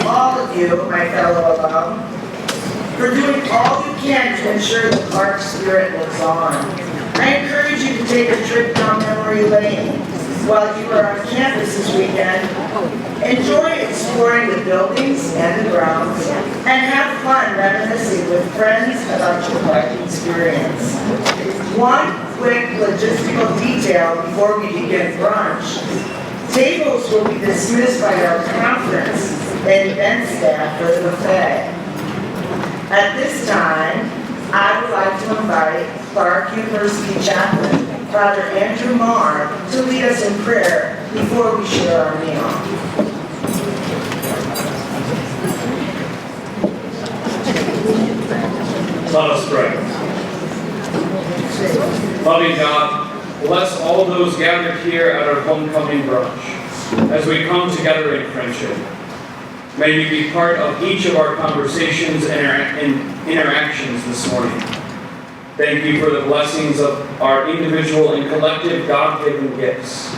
all of you, my fellow alum, for doing all you can to ensure the Clark spirit lives on. I encourage you to take a trip down memory lane while you are on campus this weekend. Enjoy exploring the buildings and the grounds, and have fun reminiscing with friends about your Clark experience. One quick logistical detail before we begin brunch. Tables will be dismissed by our conference and event staff for the buffet. At this time, I would like to invite Clark University Chaplain, Father Andrew Marr, to lead us in prayer before we share our meal. Let us pray. Loving God, bless all those gathered here at our homecoming brunch as we come together in friendship. May you be part of each of our conversations and interactions this morning. Thank you for the blessings of our individual and collective God-given gifts.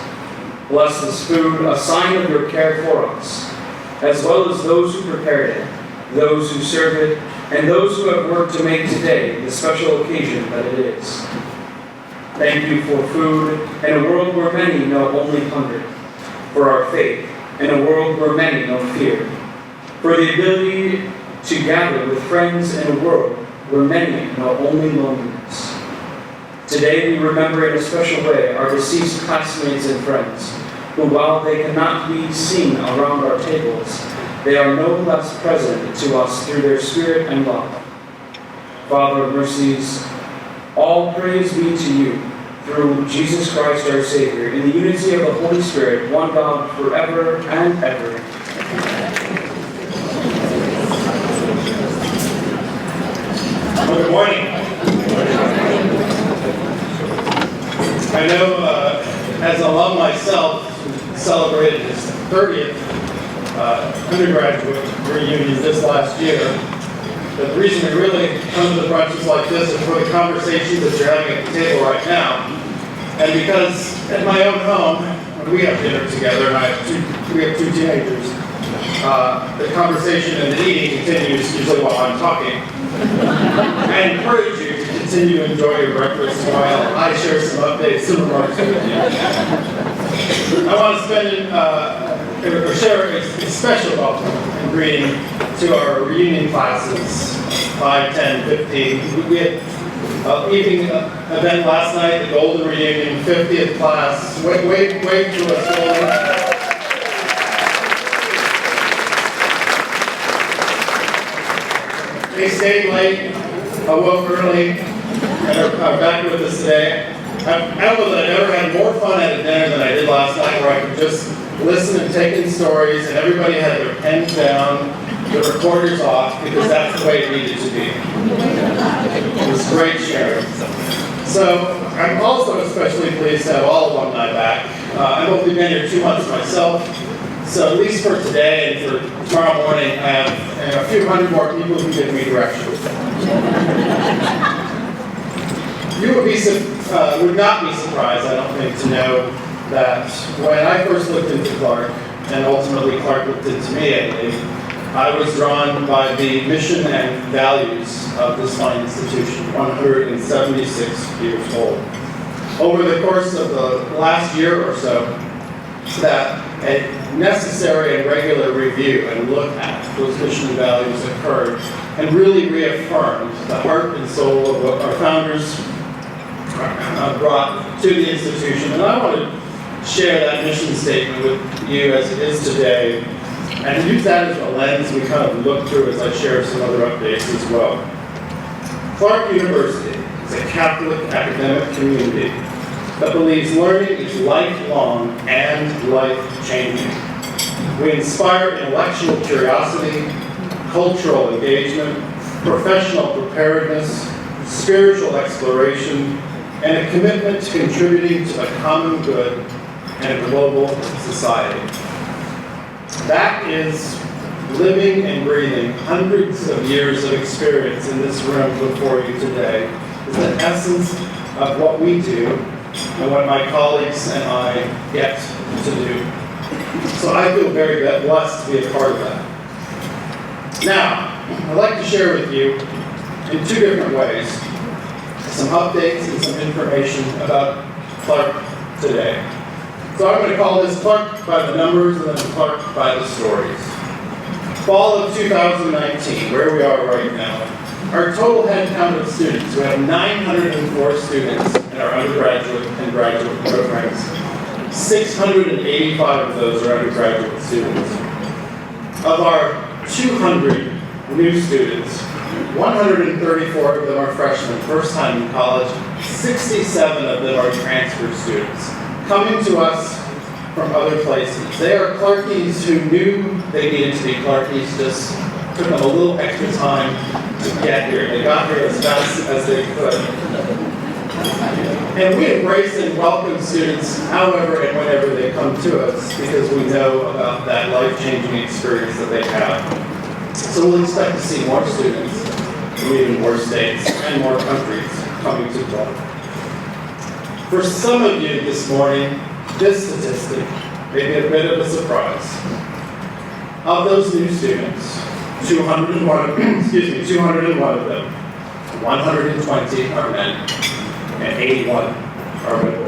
Bless this food, a sign of your care for us, as well as those who prepared it, those who serve it, and those who have worked to make today the special occasion that it is. Thank you for food in a world where many know only hunger, for our faith in a world where many know fear, for the ability to gather with friends in a world where many know only loneliness. Today we remember in a special way our deceased classmates and friends, who while they cannot be seen around our tables, they are no less present to us through their spirit and love. Father of mercies, all praise be to you through Jesus Christ our Savior, in the unity of the Holy Spirit, one God, forever and ever. Well, good morning. I know as an alum myself, celebrated his 30th undergraduate reunion this last year. But the reason we really come to the brunches like this is for the conversations that you're having at the table right now. And because at my own home, when we have dinner together, and we have two teenagers, the conversation and the eating continues usually while I'm talking. I encourage you to continue to enjoy your breakfast while I share some updates and remarks with you. I want to spend share a special welcome and greeting to our reunion classes, 5, 10, 15. We had an evening event last night, the Golden Reunion, 50th class. Wave to us, Golden. They stayed late, awoke early, and are back with us today. I don't know that I've ever had more fun at a dinner than I did last night, where I could just listen and take in stories, and everybody had their pens down, the recorders off, because that's the way it needed to be. It was great sharing. So I'm also especially pleased to have all alumni back. I've only been here 2 months myself, so at least for today and for tomorrow morning, I have a few hundred more people who give me direction. You would not be surprised, I don't think, to know that when I first looked into Clark, and ultimately Clark looked into me, I was drawn by the mission and values of this fine institution, 176 years old. Over the course of the last year or so, that a necessary and regular review and look at those mission and values occurred and really reaffirmed the heart and soul of what our founders brought to the institution. And I want to share that mission statement with you as it is today, and use that as a lens we kind of look through as I share some other updates as well. Clark University is a Catholic academic community that believes learning is lifelong and life-changing. We inspire intellectual curiosity, cultural engagement, professional preparedness, spiritual exploration, and a commitment to contributing to the common good and a global society. That is living and breathing hundreds of years of experience in this room before you today. Is the essence of what we do and what my colleagues and I get to do. So I feel very blessed to be a part of that. Now, I'd like to share with you in two different ways some updates and some information about Clark today. So I'm going to call this Clark by the numbers and then Clark by the stories. Fall of 2019, where we are right now. Our total head count of students, we have 904 students in our undergraduate and graduate programs. 685 of those are undergraduate students. Of our 200 new students, 134 of them are freshmen, first time in college. 67 of them are transfer students, coming to us from other places. They are Clarkies who knew they needed to be Clarkies, just took them a little extra time to get here. They got here as fast as they could. And we embrace and welcome students however and whenever they come to us because we know about that life-changing experience that they have. So we'll expect to see more students from even more states and more countries coming to Clark. For some of you this morning, this statistic may be a bit of a surprise. Of those new students, 201 of them, 120 are men, and 81 are women.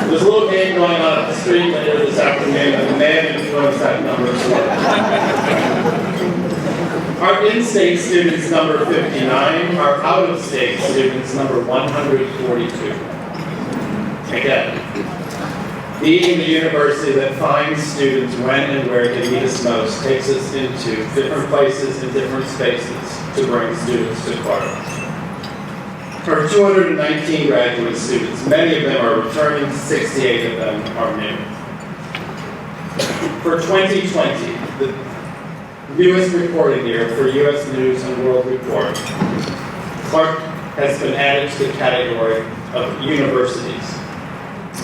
There's a little game going on at the street later this afternoon, and the man influenced that number as well. Our in-state students number 59, our out-of-state students number 142. Again, being the university that finds students when and where they need us most takes us into different places and different spaces to bring students to Clark. Our 219 graduate students, many of them are returning, 68 of them are new. For 2020, the newest reporting year for U.S. News and World Report, Clark has been added to the category of universities.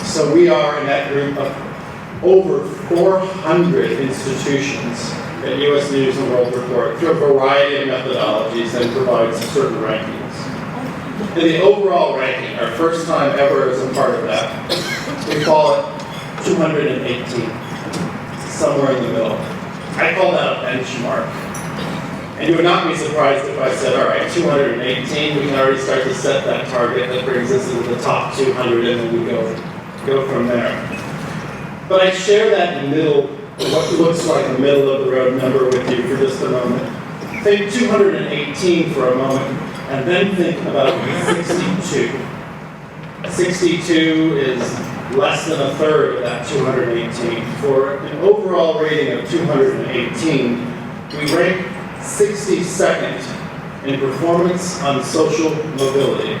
So we are in that group of over 400 institutions that U.S. News and World Report through a variety of methodologies and provides certain rankings. In the overall ranking, our first time ever as a part of that, we call it 218, somewhere in the middle. I call that a benchmark. And you would not be surprised if I said, all right, 218, we can already start to set that target that brings us into the top 200, and then we go from there. But I share that middle, what looks like a middle of the road number with you for just a moment. Think 218 for a moment, and then think about 62. 62 is less than a third of that 218. For an overall rating of 218, we rank 62nd in performance on social mobility.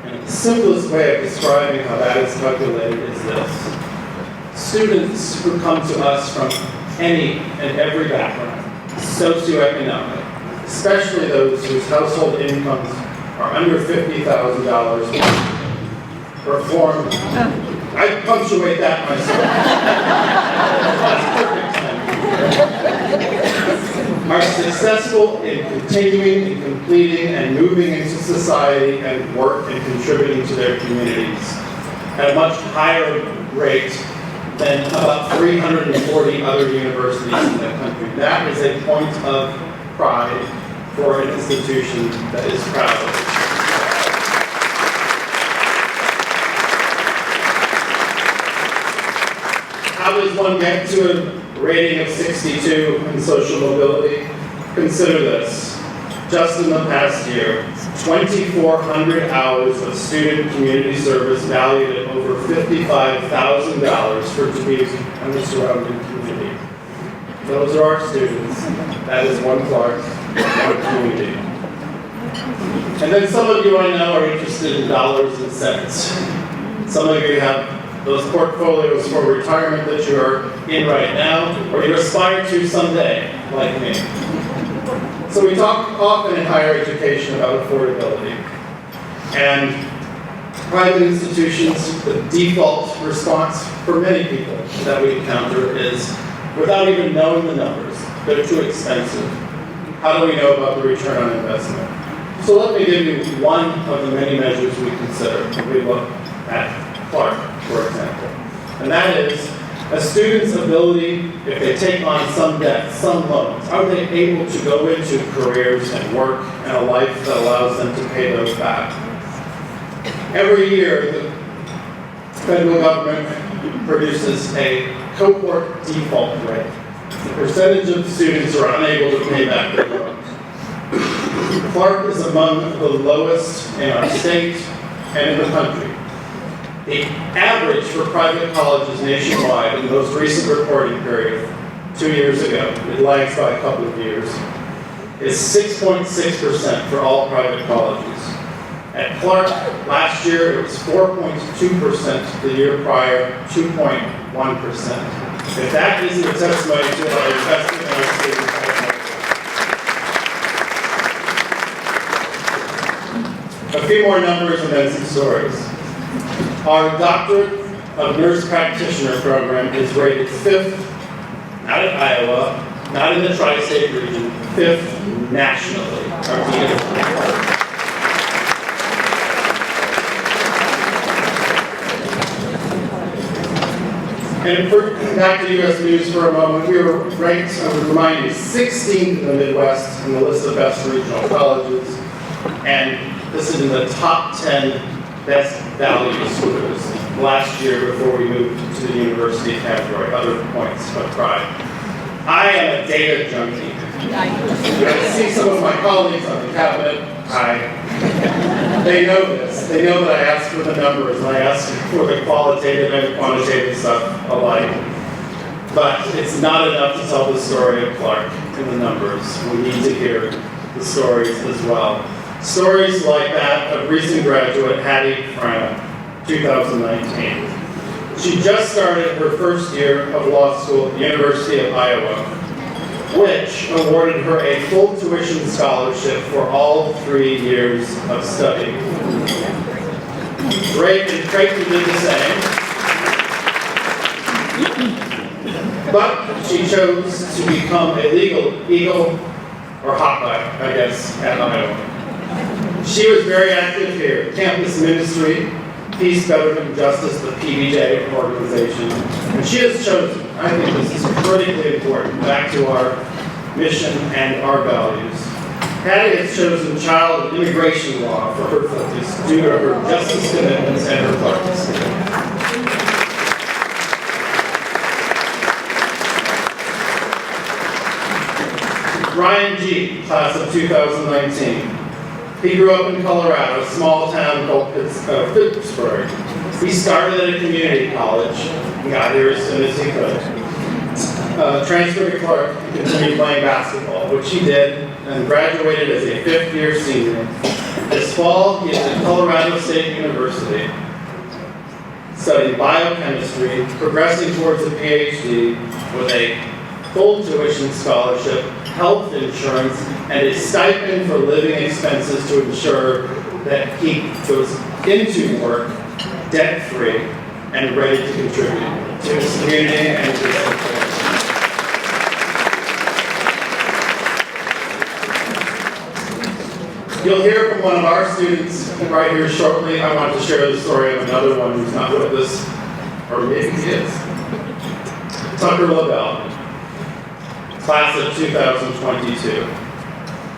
And the simplest way of describing how that is calculated is this. Students who come to us from any and every background, socioeconomic, especially those whose household incomes are under $50,000, perform. I punctuate that myself. That's perfect. Are successful in continuing and completing and moving into society and work and contributing to their communities at a much higher rate than about 340 other universities in the country. That is a point of pride for an institution that is proud of it. How does one get to a rating of 62 in social mobility? Consider this. Just in the past year, 2,400 hours of student community service valued at over $55,000 for Dubuque and the surrounding community. Those are our students. That is one Clark, one community. And then some of you I know are interested in dollars and cents. Some of you have those portfolios for retirement that you are in right now, or you aspire to someday, like me. So we talk often in higher education about affordability. And private institutions, the default response for many people that we encounter is, without even knowing the numbers, they're too expensive. How do we know about the return on investment? So let me give you one of the many measures we consider when we look at Clark, for example. And that is A student's ability, if they take on some debt, some loans, are they able to go into careers and work and a life that allows them to pay those back? Every year, the federal government produces a cohort default rate. The percentage of students who are unable to pay back their loans. Clark is among the lowest in our state and in the country. The average for private colleges nationwide in the most recent reporting period, 2 years ago, it lags by a couple of years, is 6.6% for all private colleges. At Clark, last year it was 4.2%, the year prior, 2.1%. If that isn't a testimony to our investment in our students, a few more numbers and then some stories. Our Doctorate of Nurse Practitioner program is rated 5th, not in Iowa, not in the tri-state region, 5th nationally. And back to U.S. News for a moment, we were ranked, I would remind you, 16th in the Midwest in the list of best regional colleges, and this is in the top 10 best value schools last year before we moved to the university category, other points of pride. I am a data junkie. I see some of my colleagues on the cabinet. They know this. They know that I ask for the numbers, and I ask for the qualitative and quantitative stuff alike. But it's not enough to tell the story of Clark in the numbers. We need to hear the stories as well. Stories like that of recent graduate Hattie Frana, 2019. She just started her first year of law school at the University of Iowa, which awarded her a full tuition scholarship for all 3 years of study. Drake and Creighton did the same, but she chose to become a legal eagle, or Hawkeye, I guess, at Iowa. She was very active here, campus ministry, Peace, Betterment, Justice, the PBJ organization. And she has chosen, I think this is critically important, back to our mission and our values. Hattie has chosen child and immigration law for her focus due to her justice commitments and her focus. Ryan G., class of 2019. He grew up in Colorado, a small town called Pittsburgh. He started at a community college and got here as soon as he could. Transferred to Clark and continued playing basketball, which he did, and graduated as a fifth-year senior. This fall, he is at Colorado State University, studying biochemistry, progressing towards a PhD with a full tuition scholarship, health insurance, and a stipend for living expenses to ensure that he goes into work debt-free and ready to contribute to his community and to his employer. You'll hear from one of our students right here shortly. I want to share the story of another one who's not with us, or maybe he is. Tucker LaBelle, class of 2022.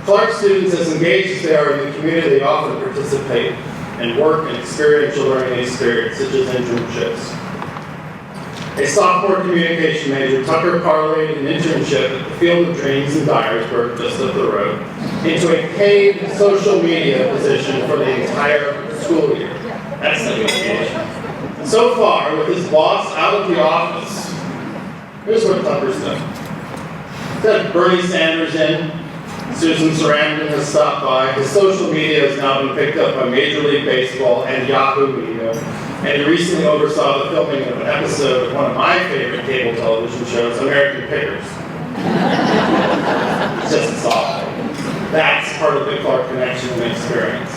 Clark students, as engaged as they are in the community, they often participate in work and experiential learning experiences, such as internships. A sophomore communication major, Tucker parlayed an internship at the Field of Dreams in Dyersburg, just up the road, into a paid social media position for the entire school year. That's negotiation. So far, with his boss out of the office, here's what Tucker's done. Got Bernie Sanders in, Susan Sarandon has stopped by. His social media has now been picked up by Major League Baseball and Yahoo Media. And he recently oversaw the filming of an episode of one of my favorite cable television shows, American Pickers. It's just a softball. That's part of the Clark connection and experience.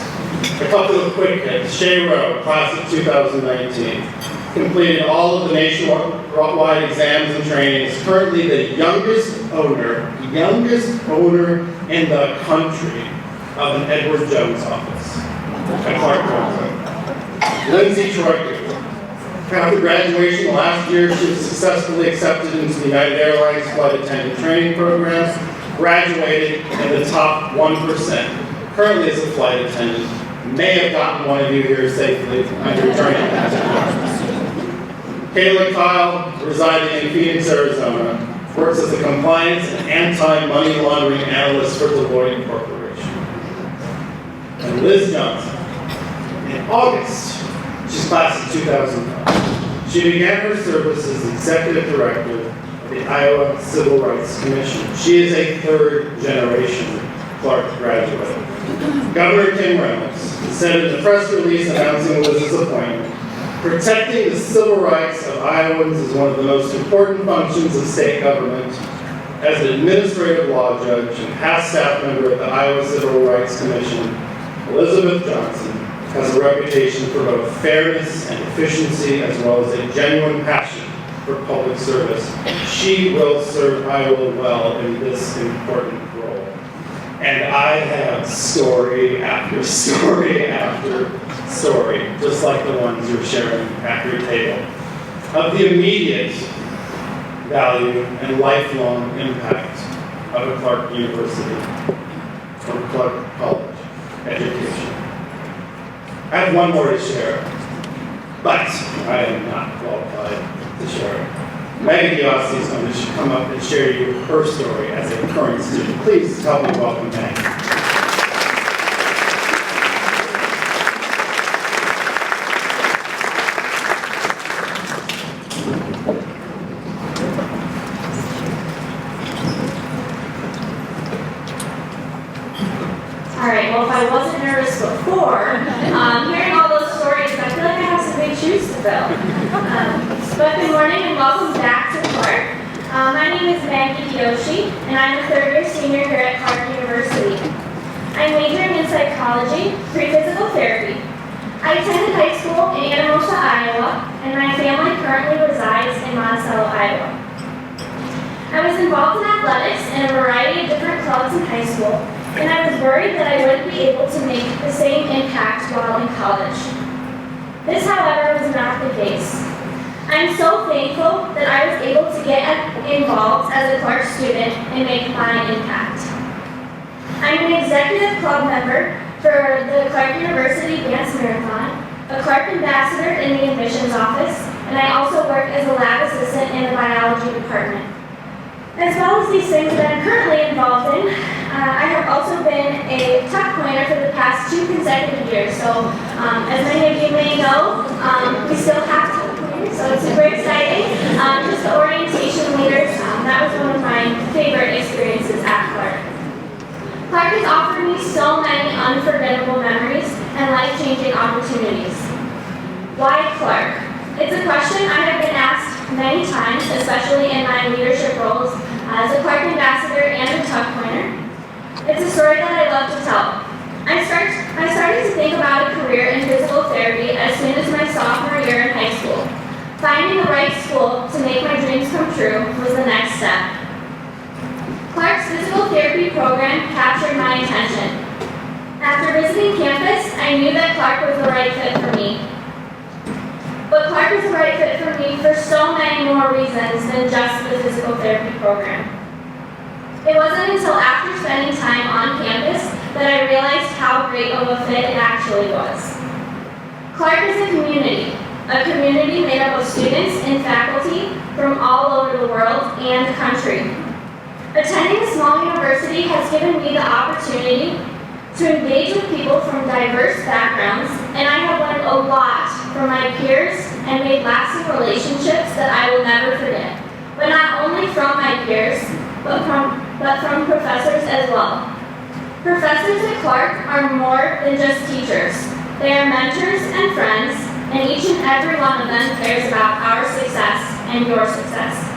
A couple of quick hits. Shay Rowe, class of 2019. Completed all of the nationwide exams and trainings. Currently the youngest owner in the country of an Edward Jones office at Clark Jones. Lindsay Troika, After graduation last year, she was successfully accepted into the United Airlines Flight Attendant Training Program, graduated in the top 1%. Currently as a flight attendant, may have gotten one of you here safely under training. Kayla Kyle, residing in Phoenix, Arizona, works as a compliance and anti-money laundering analyst for Deloitte Corporation. And Liz Johnson, in August, she's class of 2005. She began her service as executive director of the Iowa Civil Rights Commission. She is a third-generation Clark graduate. Governor Kim Reynolds said in the press release announcing Liz's appointment, "Protecting the civil rights of Iowans is one of the most important functions of state government. As an administrative law judge and past staff member at the Iowa Civil Rights Commission, Elizabeth Johnson has a reputation for both fairness and efficiency, as well as a genuine passion for public service. She will serve Iowa well in this important role." And I have story after story after story, just like the ones you're sharing at your table, of the immediate value and lifelong impact of a Clark University or Clark College education. I have one more to share, but I am not qualified to share it. Megan Diossi is going to come up and share you her story as a current student. Please help me welcome Megan. All right, well, if I wasn't nervous before, hearing all those stories, I feel like I have some big shoes to fill. But good morning and welcome back to Clark. My name is Maggie Diossi, and I'm a third-year senior here at Clark University. I'm majoring in psychology, pre-physical therapy. I attended high school in Anamosa, Iowa, and my family currently resides in Monticello, Iowa. I was involved in athletics in a variety of different clubs in high school, and I was worried that I wouldn't be able to make the same impact while in college. This, however, was not the case. I'm so thankful that I was able to get involved as a Clark student and make my impact. I'm an executive club member for the Clark University Dance Marathon, a Clark ambassador in the admissions office, and I also work as a lab assistant in the biology department. As well as these things that I'm currently involved in, I have also been a tuck pointer for the past 2 consecutive years. So, as many of you may know, we still have tuck pointers, so it's super exciting. Just the orientation leaders, that was one of my favorite experiences at Clark. Clark has offered me so many unforgettable memories and life-changing opportunities. Why Clark? It's a question I have been asked many times, especially in my leadership roles as a Clark ambassador and a tuck pointer. It's a story that I love to tell. I started to think about a career in physical therapy as soon as my sophomore year in high school. Finding the right school to make my dreams come true was the next step. Clark's physical therapy program captured my attention. After visiting campus, I knew that Clark was the right fit for me. But Clark was the right fit for me for so many more reasons than just the physical therapy program. It wasn't until after spending time on campus that I realized how great of a fit it actually was. Clark is a community made up of students and faculty from all over the world and the country. Attending a small university has given me the opportunity to engage with people from diverse backgrounds, and I have learned a lot from my peers and made lasting relationships that I will never forget. But not only from my peers, but from professors as well. Professors at Clark are more than just teachers. They are mentors and friends, and each and every one of them cares about our success and your success.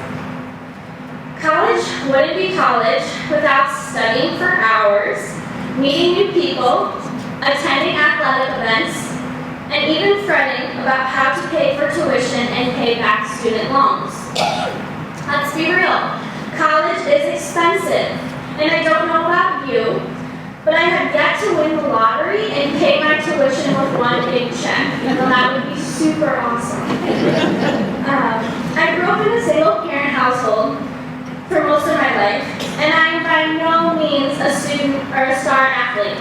College wouldn't be college without studying for hours, meeting new people, attending athletic events, and even fretting about how to pay for tuition and pay back student loans. Let's be real, college is expensive, and I don't know about you, but I have yet to win the lottery and pay my tuition with one big check, even though that would be super awesome. I grew up in a single-parent household for most of my life, and I am by no means a student or a star athlete.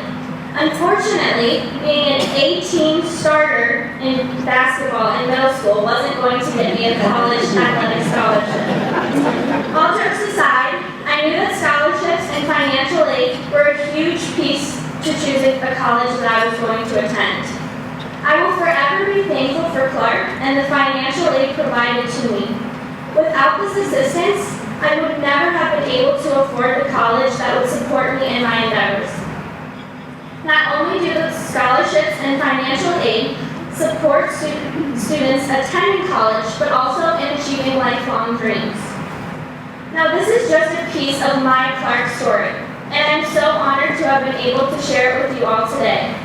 Unfortunately, being an A-team starter in basketball in middle school wasn't going to get me a college athletic scholarship. All jokes aside, I knew that scholarships and financial aid were a huge piece to choosing the college that I was going to attend. I will forever be thankful for Clark and the financial aid provided to me. Without this assistance, I would never have been able to afford the college that would support me in my endeavors. Not only do the scholarships and financial aid support students attending college, but also in achieving lifelong dreams. Now, this is just a piece of my Clark story, and I'm so honored to have been able to share it with you all today.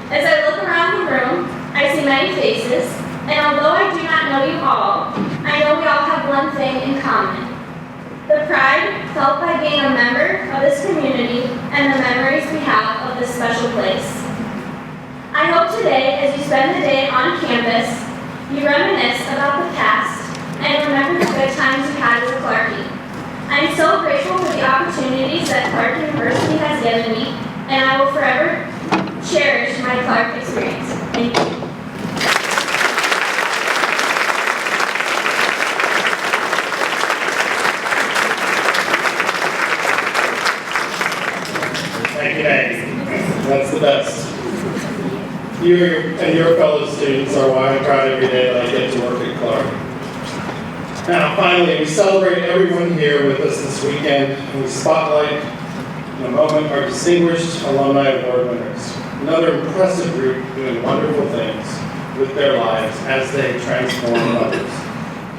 As I look around the room, I see many faces, and although I do not know you all, I know we all have one thing in common: the pride felt by being a member of this community and the memories we have of this special place. I hope today, as you spend the day on campus, you reminisce about the past and remember the good times you had as a Clarkie. I am so grateful for the opportunities that Clark University has given me, and I will forever cherish my Clark experience. Thank you. Thank you, Maggie. That's the best. You and your fellow students are why I'm proud every day that I get to work at Clark. Now, finally, we celebrate everyone here with us this weekend, and we spotlight in a moment our distinguished alumni award winners. Another impressive group doing wonderful things with their lives as they transform others.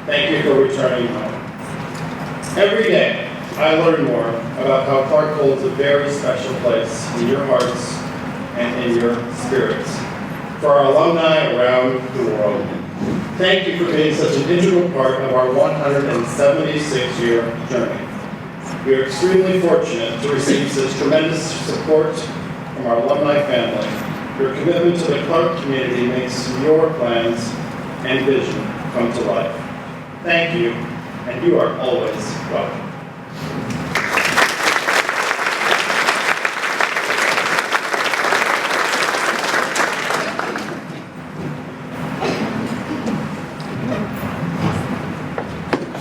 Thank you for returning home. Every day, I learn more about how Clark holds a very special place in your hearts and in your spirits for our alumni around the world. Thank you for being such an integral part of our 176-year journey. We are extremely fortunate to receive such tremendous support from our alumni family. Your commitment to the Clark community makes your plans and vision come to life. Thank you, and you are always welcome.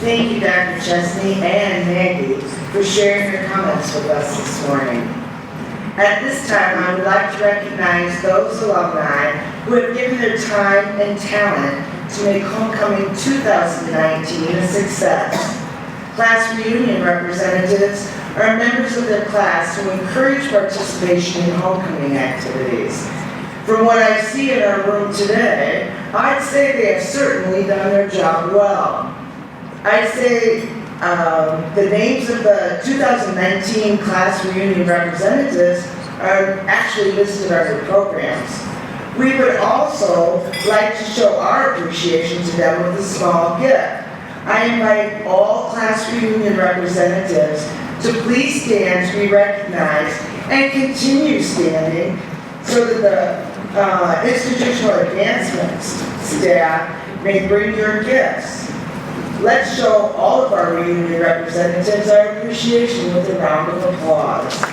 Thank you, Dr. Chesney and Maggie, for sharing your comments with us this morning. At this time, I would like to recognize those alumni who have given their time and talent to make Homecoming 2019 a success. Class reunion representatives are members of their class who encourage participation in homecoming activities. From what I see in our room today, I'd say they have certainly done their job well. I'd say the names of the 2019 class reunion representatives are actually listed under programs. We would also like to show our appreciation to them with a small gift. I invite all class reunion representatives to please stand to be recognized and continue standing so that the institutional advancement staff may bring your gifts. Let's show all of our reunion representatives our appreciation with a round of applause.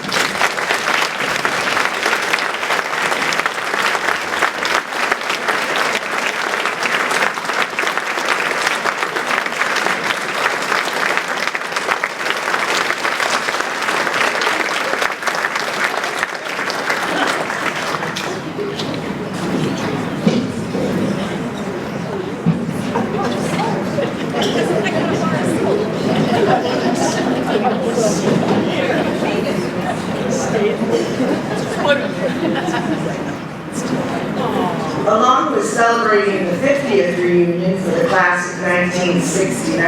Along with celebrating the 50th reunion for the class of 1969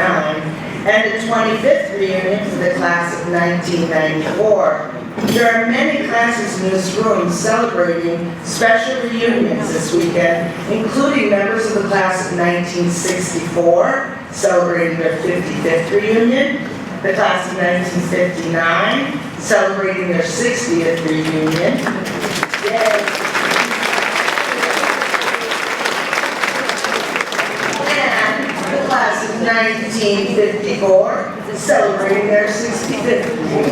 and the 25th reunion for the class of 1994, there are many classes in this room celebrating special reunions this weekend, including members of the class of 1964 celebrating their 55th reunion, the class of 1959 celebrating their 60th reunion. Yay. 1954, celebrating their 65th year.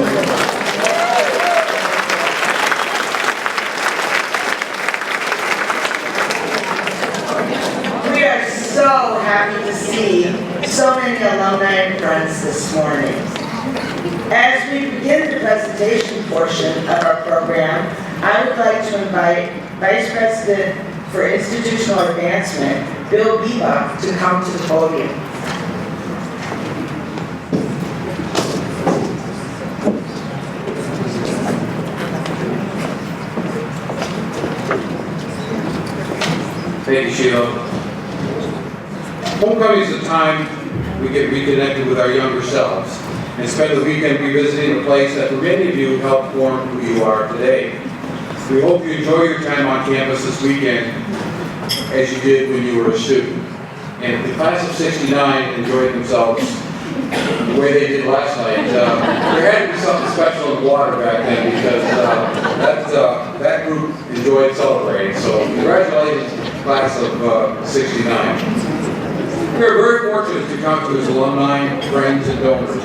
We are so happy to see so many alumni and friends this morning. As we begin the presentation portion of our program, I would like to invite Vice President for Institutional Advancement, Bill Bebop, to come to the podium. Thank you, Sheila. Homecoming is a time we get reconnected with our younger selves and spend the weekend revisiting a place that for many of you helped form who you are today. We hope you enjoy your time on campus this weekend as you did when you were a student. And if the class of '69 enjoyed themselves the way they did last night, there had to be something special in the water back then because that group enjoyed celebrating. So congratulations, class of '69. We are very fortunate to come to as alumni, friends, and donors.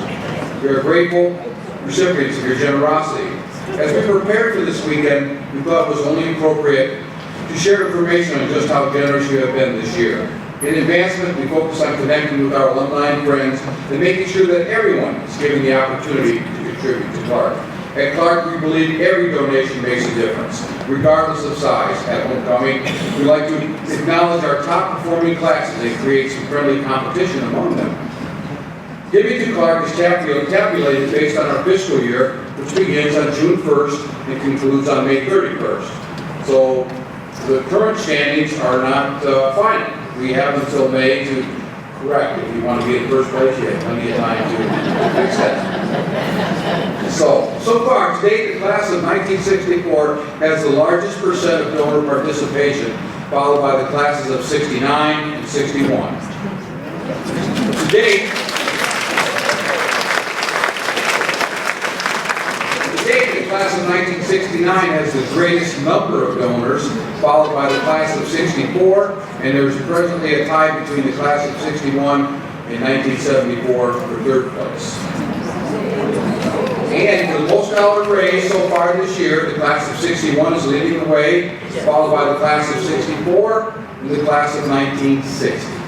We are grateful recipients of your generosity. As we prepared for this weekend, we thought it was only appropriate to share information on just how generous you have been this year. In advancement, we focus on connecting with our alumni and friends and making sure that everyone is given the opportunity to contribute to Clark. At Clark, we believe every donation makes a difference, regardless of size. At Homecoming, we like to acknowledge our top-performing classes and create some friendly competition among them. Giving to Clark is tabulated based on our fiscal year, which begins on June 1st and concludes on May 31st. So the current standings are not final. We have until May to correct. If you want to be in first place, you have plenty of time to fix that. So far, to date, the class of 1964 has the largest percent of donor participation, followed by the classes of '69 and '61. To date, the class of 1969 has the greatest number of donors, followed by the class of '64, and there's presently a tie between the class of '61 and 1974 for third place. And for the most dollars raised so far this year, the class of '61 is leading the way, followed by the class of '64 and the class of 1960.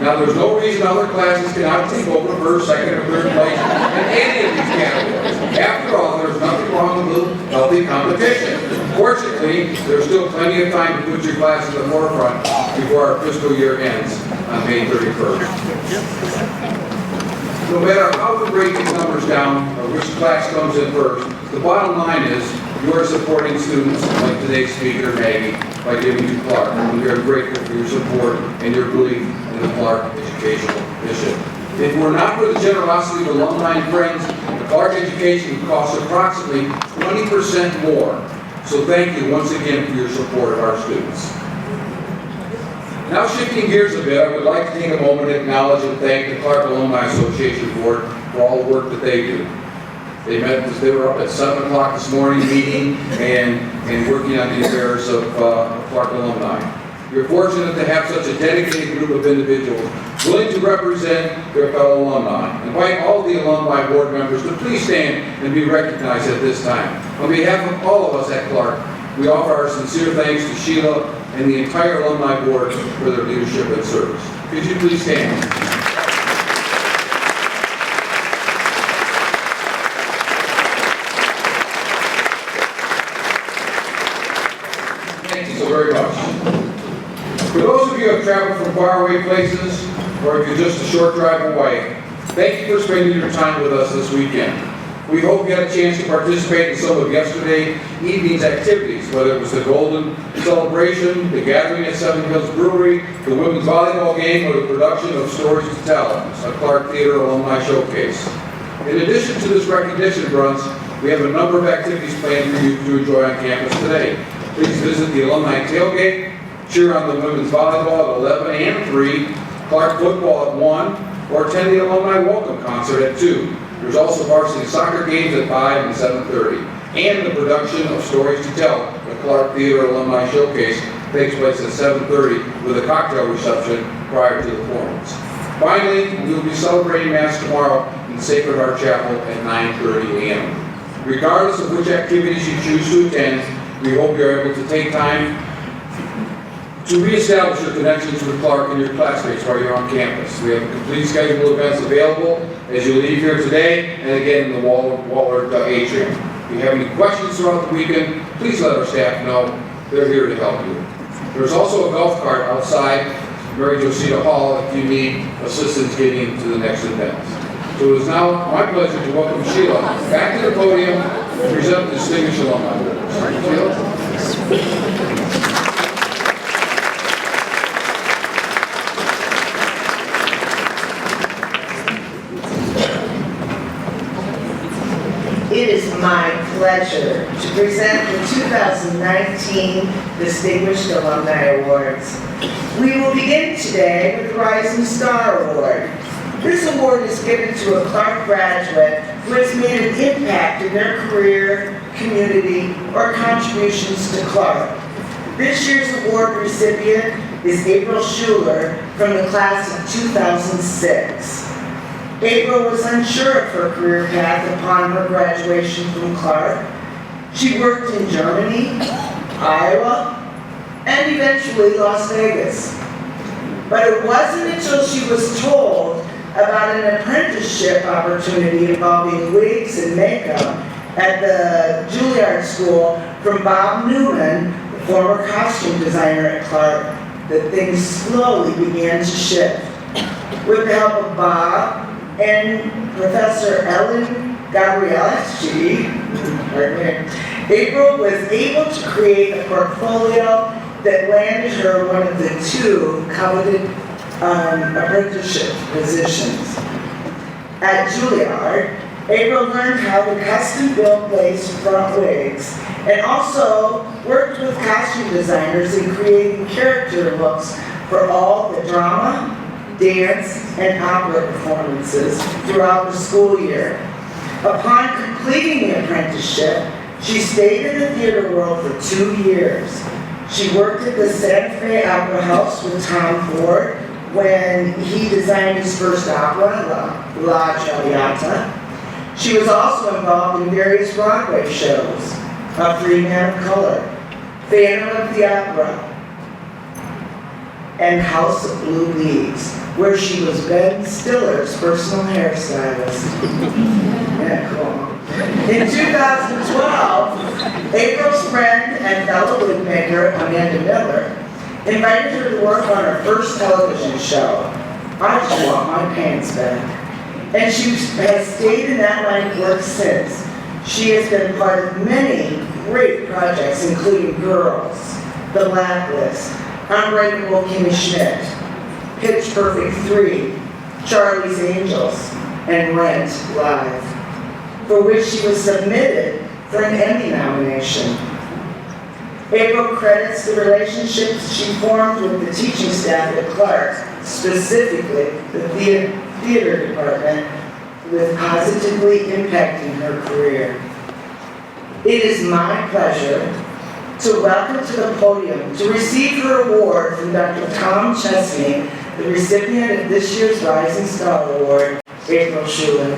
Now, there's no reason other classes cannot take over first, second, or third place in any of these categories. After all, there's nothing wrong with a little healthy competition. Fortunately, there's still plenty of time to put your class at the forefront before our fiscal year ends on May 31st. No matter how we break these numbers down or which class comes in first, the bottom line is you are supporting students like today's speaker, Maggie, by giving to Clark. And we are grateful for your support and your belief in the Clark educational mission. If it were not for the generosity of alumni and friends, the Clark education would cost approximately 20% more. So thank you once again for your support of our students. Now shifting gears a bit, I would like to take a moment to acknowledge and thank the Clark Alumni Association Board for all the work that they do. They met because they were up at 7 o'clock this morning meeting and working on the affairs of Clark Alumni. You're fortunate to have such a dedicated group of individuals willing to represent their fellow alumni. I invite all the alumni board members to please stand and be recognized at this time. On behalf of all of us at Clark, we offer our sincere thanks to Sheila and the entire alumni board for their leadership and service. Could you please stand? Thank you so very much. For those of you who have traveled from faraway places, or if you're just a short drive away, thank you for spending your time with us this weekend. We hope you had a chance to participate in some of yesterday evening's activities, whether it was the Golden Celebration, the gathering at Seven Hills Brewery, the women's volleyball game, or the production of Stories to Tell, a Clark Theater Alumni Showcase. In addition to this recognition brunch, we have a number of activities planned for you to enjoy on campus today. Please visit the Alumni Tailgate, cheer on the women's volleyball at 11 and 3, Clark football at 1, or attend the Alumni Welcome Concert at 2. There's also varsity soccer games at 5 and 7:30. And the production of Stories to Tell, the Clark Theater Alumni Showcase, takes place at 7:30 with a cocktail reception prior to the performance. Finally, we will be celebrating Mass tomorrow in Sacred Heart Chapel at 9:30 a.m. Regardless of which activities you choose to attend, we hope you are able to take time to reestablish your connections with Clark and your classmates while you're on campus. We have a complete schedule of events available as you leave here today and again in the Wahlert atrium. If you have any questions throughout the weekend, please let our staff know. They're here to help you. There's also a golf cart outside Mary Josita Hall if you need assistance getting to the next event. So it is now my pleasure to welcome Sheila back to the podium to present the Distinguished Alumni Awards. Sheila? It is my pleasure to present the 2019 Distinguished Alumni Awards. We will begin today with the Rising Star Award. This award is given to a Clark graduate who has made an impact in their career, community, or contributions to Clark. This year's award recipient is April Schuler from the class of 2006. April was unsure of her career path upon her graduation from Clark. She worked in Germany, Iowa, and eventually Las Vegas. But it wasn't until she was told about an apprenticeship opportunity involving wigs and makeup at the Juilliard School from Bob Newman, the former costume designer at Clark, that things slowly began to shift. With the help of Bob and Professor Ellen Gabrielski, April was able to create a portfolio that landed her one of the two coveted apprenticeship positions. At Juilliard, April learned how to custom build lace front wigs and also worked with costume designers in creating character looks for all the drama, dance, and opera performances throughout the school year. Upon completing the apprenticeship, she stayed in the theater world for 2 years. She worked at the Santa Fe Opera House with Tom Ford when he designed his first opera, La Traviata. She was also involved in various Broadway shows, A Free Man of Color, Phantom of the Opera, and House of Blue Leaves, where she was Ben Stiller's personal hairstylist. Yeah, cool. In 2012, April's friend and fellow wigmaker, Amanda Miller, invited her to work on her first television show, I Just Want My Pants Back. And she has stayed in that line of work since. She has been part of many great projects, including Girls, The Blacklist, Unbreakable Kimmy Schmidt, Pitch Perfect 3, Charlie's Angels, and Rent Live, for which she was submitted for an Emmy nomination. April credits the relationships she formed with the teaching staff at Clark, specifically the theater department, with positively impacting her career. It is my pleasure to welcome to the podium to receive her award from Dr. Tom Chesney, the recipient of this year's Rising Star Award, April Schuler.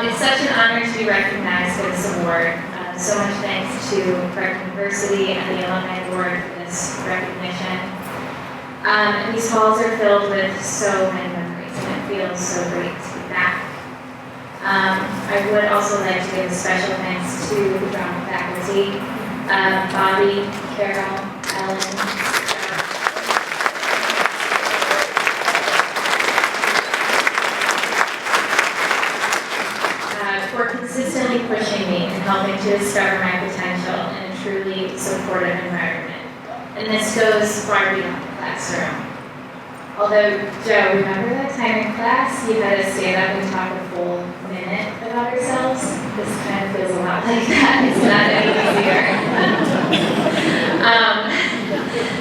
It's such an honor to be recognized for this award. So much thanks to Clark University and the Alumni Board for this recognition. These halls are filled with so many memories, and it feels so great to be back. I would also like to give a special thanks to the drama faculty, Bobby, Carol, Ellen, for consistently pushing me and helping to discover my potential in a truly supportive environment. And this goes far beyond the classroom. Although, Joe, remember that time in class you had to stand up and talk a full minute about ourselves. This kind of feels a lot like that. It's not any easier.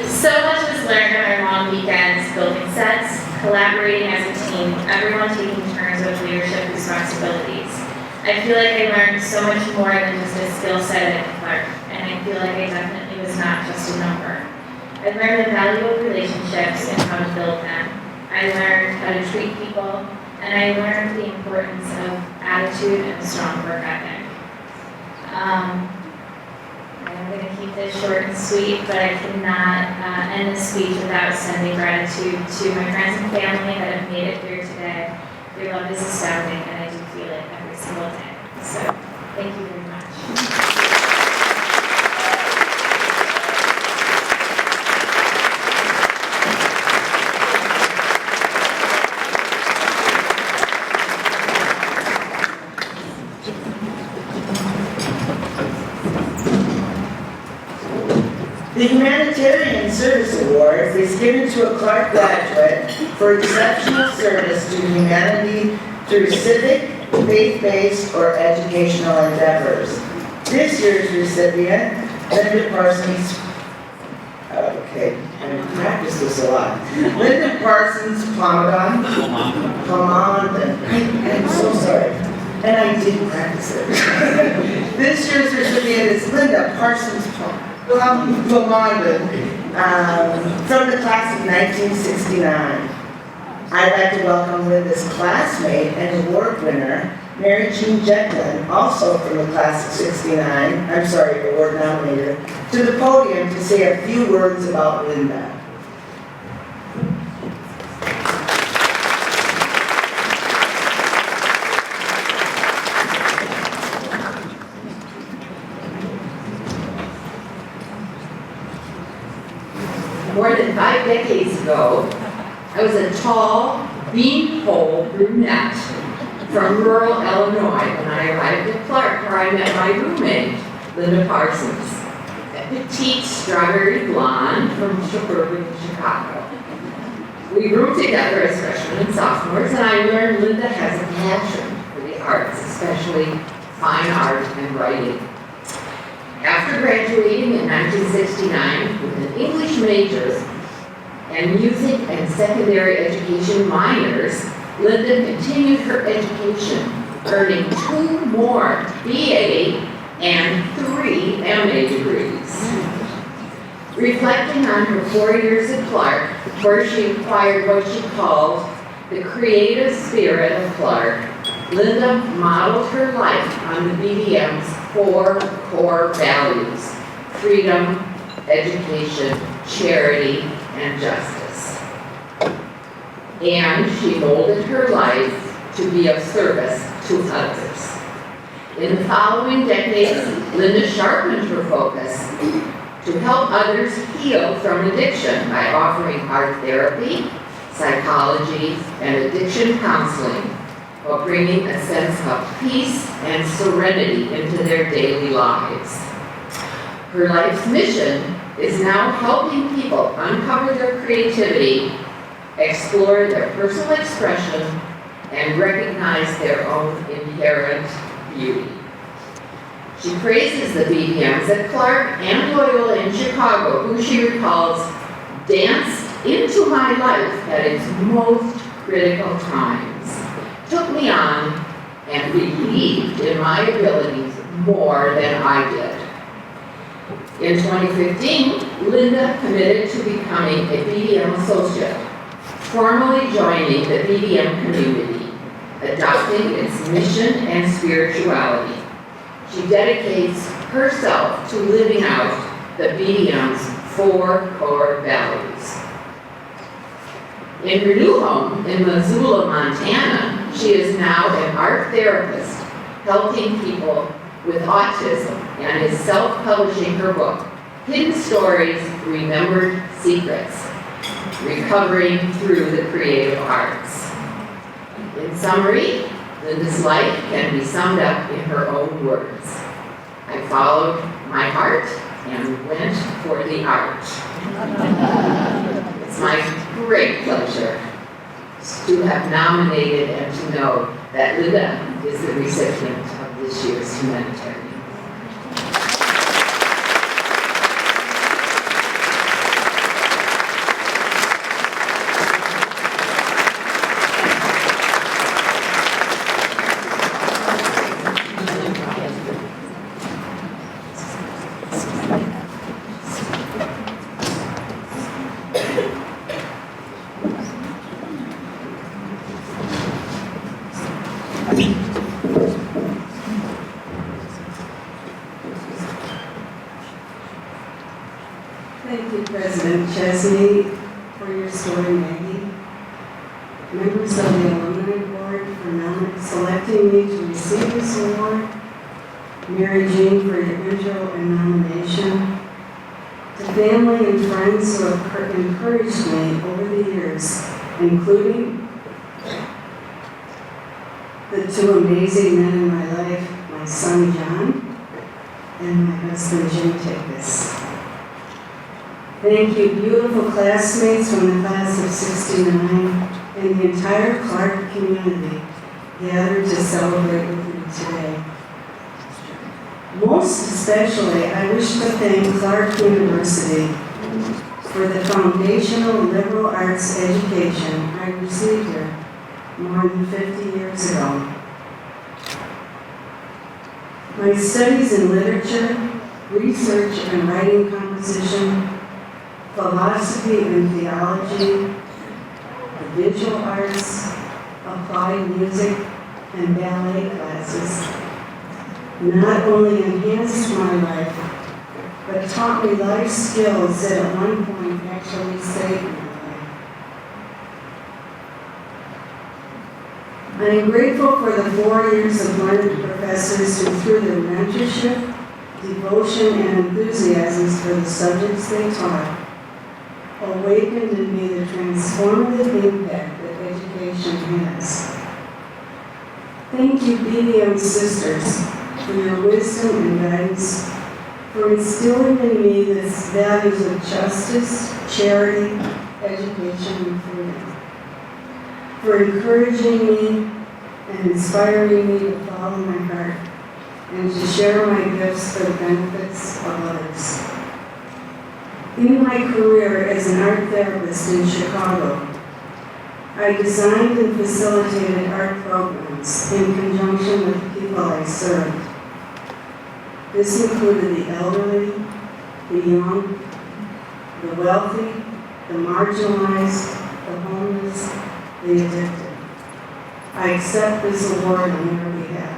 So much was learned on our long weekends, building sets, collaborating as a team, everyone taking turns with leadership responsibilities. I feel like I learned so much more than just a skill set at Clark, and I feel like I definitely was not just a number. I learned the value of relationships and how to build them. I learned how to treat people, and I learned the importance of attitude and a strong work ethic. I'm going to keep this short and sweet, but I cannot end this speech without sending gratitude to my friends and family that have made it here today. Your love is astounding, and I do feel it every single day. So, thank you very much. The Humanitarian Service Award is given to a Clark graduate for exceptional service to humanity through civic, faith-based, or educational endeavors. This year's recipient, Linda Parsons, I practiced this a lot. Linda Parsons Pomadon. I'm so sorry. And I did practice it. This year's recipient is Linda Parsons Pomadon. From the class of 1969. I'd like to welcome Linda's classmate and award winner, Mary Jean Jetlin, also from the class of 69, award nominator, to the podium to say a few words about Linda. More than 5 decades ago, I was a tall, beanpole brunette from rural Illinois when I arrived at Clark, where I met my roommate, Linda Parsons, a petite strawberry blonde from suburban Chicago. We roomed together as freshmen and sophomores, and I learned Linda has a passion for the arts, especially fine art and writing. After graduating in 1969 with an English major and music and secondary education minors, Linda continued her education, earning 2 more BA and 3 MA degrees. Reflecting on her 4 years at Clark, where she acquired what she called the creative spirit of Clark, Linda modeled her life on the BDM's 4 core values: freedom, education, charity, and justice. And she molded her life to be of service to others. In the following decades, Linda sharpened her focus to help others heal from addiction by offering art therapy, psychology, and addiction counseling, while bringing a sense of peace and serenity into their daily lives. Her life's mission is now helping people uncover their creativity, explore their personal expression, and recognize their own inherent beauty. She praises the BDMs at Clark and Loyola in Chicago, who she recalls danced into my life at its most critical times, took me on, and believed in my abilities more than I did. In 2015, Linda committed to becoming a BDM associate, formally joining the BDM community, adopting its mission and spirituality. She dedicates herself to living out the BDM's 4 core values. In her new home in Missoula, Montana, she is now an art therapist helping people with autism and is self-publishing her book, Hidden Stories, Remembered Secrets, Recovering Through the Creative Arts. In summary, Linda's life can be summed up in her own words. I followed my heart and went for the art. It's my great pleasure to have nominated and to know that Linda is the recipient of this year's humanitarian. Thank you, President Chesney, for your story, Maggie. Members of the Alumni Board for selecting me to receive this award. Mary Jean for your intro and nomination. To family and friends who have encouraged me over the years, including the two amazing men in my life, my son John and my husband Jim Tickis. Thank you, beautiful classmates from the class of '69 and the entire Clark community gathered to celebrate with me today. Most especially, I wish to thank Clark University for the foundational liberal arts education I received here more than 50 years ago. My studies in literature, research and writing composition, philosophy and theology, the visual arts, applied music, and ballet classes not only enhanced my life, but taught me life skills that at one point actually saved my life. I am grateful for the 4 years of learned professors who, through their mentorship, devotion, and enthusiasms for the subjects they taught, awakened in me the transformative impact that education has. Thank you, BBM sisters, for your wisdom and guidance, for instilling in me the values of justice, charity, education, and freedom, for encouraging me and inspiring me to follow my heart and to share my gifts for the benefits of others. In my career as an art therapist in Chicago, I designed and facilitated art programs in conjunction with the people I served. This included the elderly, the young, the wealthy, the marginalized, the homeless, the addicted. I accept this award on your behalf.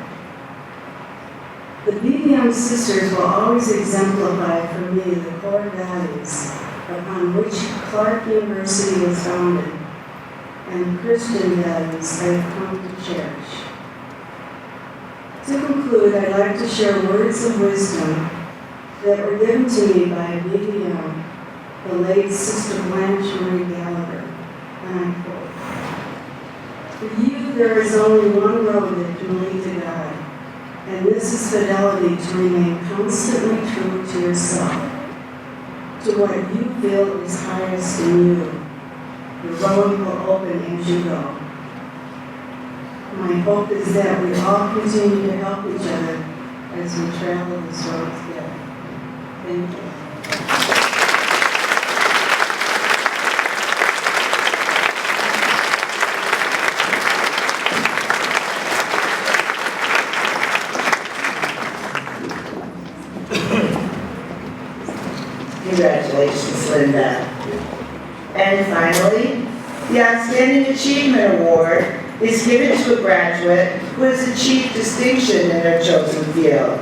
The BBM sisters will always exemplify for me the core values upon which Clark University was founded and Christian values I have come to cherish. To conclude, I'd like to share words of wisdom that were given to me by BBM, the late Sister Blanche Marie Gallagher, and I quote, "For you, there is only one road that can lead to God, and this is fidelity to remain constantly true to yourself, to what you feel is highest in you. The road will open as you go." My hope is that we all continue to help each other as we travel this road together. Thank you. Congratulations, Linda. And finally, the Outstanding Achievement Award is given to a graduate who has achieved distinction in their chosen field.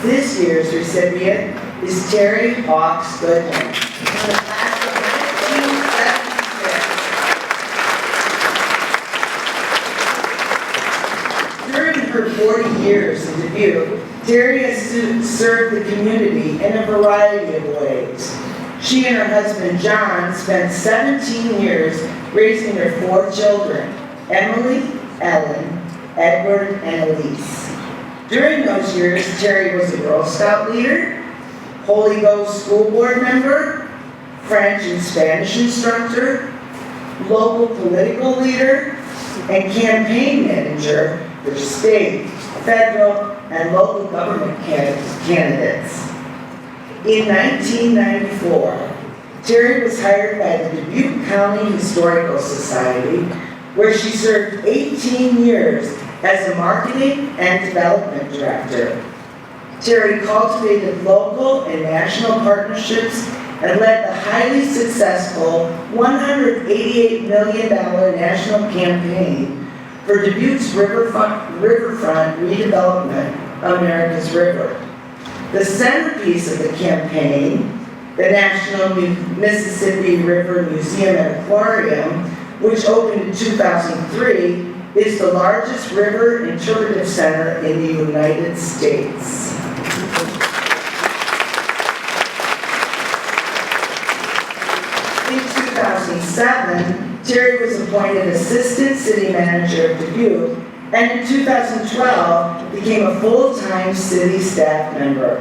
This year's recipient is Terry Hawks Goodman, from the class of 1976. During her 40 years in Dubuque, Terry has served the community in a variety of ways. She and her husband John spent 17 years raising their 4 children, Emily, Ellen, Edward, and Elise. During those years, Terry was a Girl Scout leader, Holy Ghost School Board member, French and Spanish instructor, local political leader, and campaign manager for state, federal, and local government candidates. In 1994, Terry was hired by the Dubuque County Historical Society, where she served 18 years as a marketing and development director. Terry cultivated local and national partnerships and led the highly successful $188 million national campaign for Dubuque's riverfront redevelopment, America's River. The centerpiece of the campaign, the National Mississippi River Museum and Aquarium, which opened in 2003, is the largest river interpretive center in the United States. In 2007, Terry was appointed Assistant City Manager of Dubuque, and in 2012 became a full-time city staff member.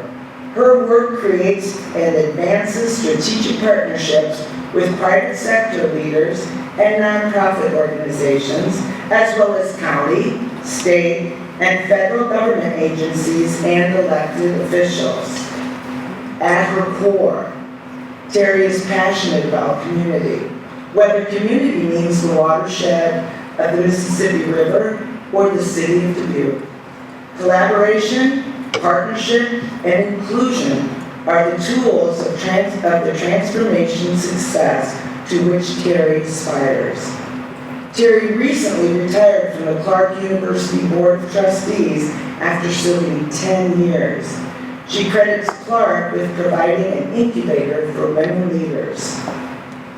Her work creates and advances strategic partnerships with private sector leaders and nonprofit organizations, as well as county, state, and federal government agencies and elected officials. At her core, Terry is passionate about community, whether community means the watershed of the Mississippi River or the city of Dubuque. Collaboration, partnership, and inclusion are the tools of the transformation success to which Terry aspires. Terry recently retired from the Clark University Board of Trustees after serving 10 years. She credits Clark with providing an incubator for women leaders.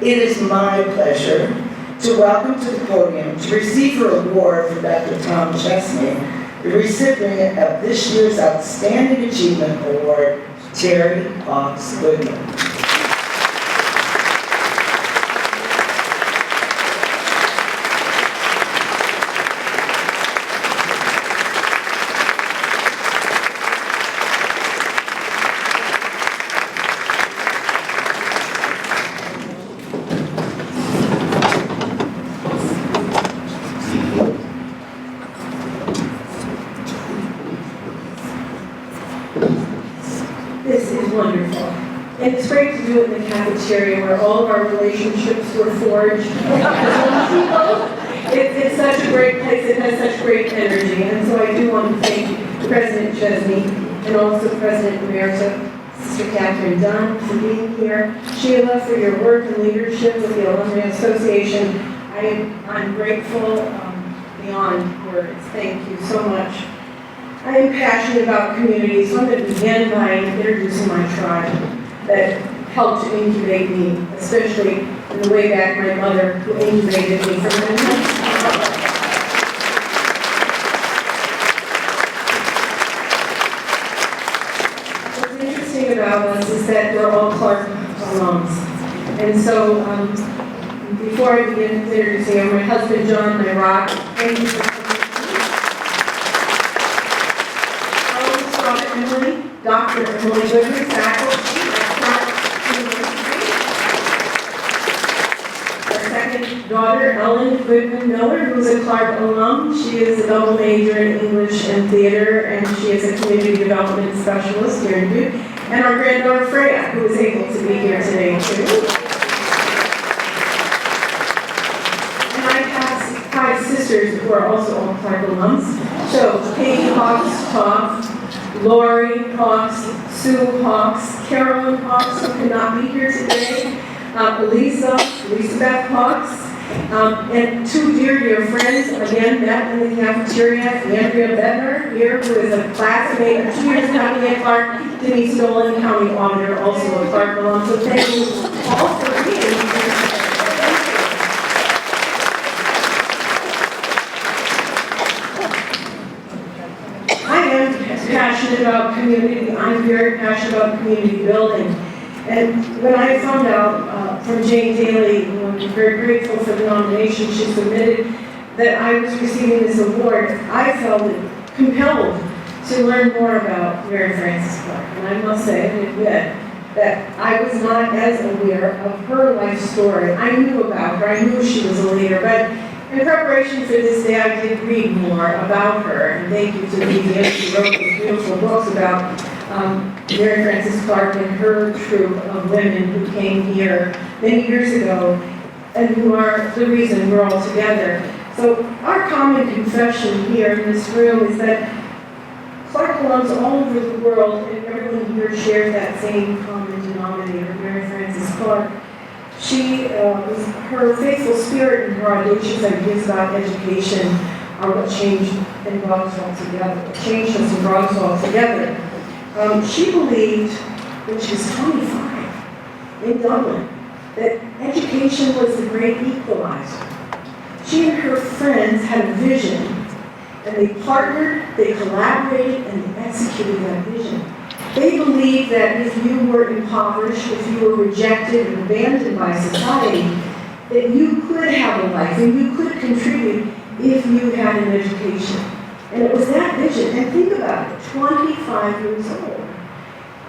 It is my pleasure to welcome to the podium to receive her award for Dr. Tom Chesney, the recipient of this year's Outstanding Achievement Award, Terry Hawks Goodman. This is wonderful. And it's great to do it in the cafeteria where all of our relationships were forged as people. It's such a great place. It has such great energy. And so I do want to thank President Chesney and also President Emerita, Sister Catherine Dunn, for being here. Sheila, for your work and leadership with the Alumni Association. I'm grateful beyond words. Thank you so much. I am passionate about community, so I'm going to begin by introducing my tribe that helped to incubate me, especially in the way back my mother, who incubated me from my mother. What's interesting about us is that we're all Clark alums. And so, before I begin introducing you, my husband John, my rock, thank you for Dr. Emily Goodman, faculty at Clark University. Our second daughter, Ellen Goodman Miller, who's a Clark alum. She is a double major in English and theater, and she is a community development specialist here in Dubuque. And our granddaughter, Freya, who is able to be here today, too. And I have 5 sisters who are also all Clark alums. So, Katie Hawks Toff, Lori Hawks, Sue Hawks, Carolyn Hawks, who cannot be here today, Elizabeth Hawks, and 2 dear friends, again, met in the cafeteria, Andrea Bednar here, who is a classmate of 2 years coming at Clark, Denise Dolan, County Auditor, also a Clark alum. So thank you all for being here. Passionate about community. I'm very passionate about community building. And when I found out from Jane Daly, I'm very grateful for the nomination she submitted, that I was receiving this award, I felt compelled to learn more about Mary Frances Clark. And I must say and admit that I was not as aware of her life story. I knew about her. I knew she was a leader, but In preparation for this day, I did read more about her, and thank you to Vivian, who wrote those beautiful books about Mary Frances Clark and her troop of women who came here many years ago, and who are the reason we're all together. So our common confession here in this room is that Clark belongs all over the world, and everyone here shares that same common denominator, Mary Frances Clark. Her faithful spirit and her audacious ideas about education are what changed and brought us all together. What changed us and brought us all together. She believed when she was 25 in Dublin that education was the great equalizer. She and her friends had a vision, and they partnered, they collaborated, and they executed that vision. They believed that if you were impoverished, if you were rejected and abandoned by society, that you could have a life and you could contribute if you had an education. And it was that vision. And think about it, 25 years old.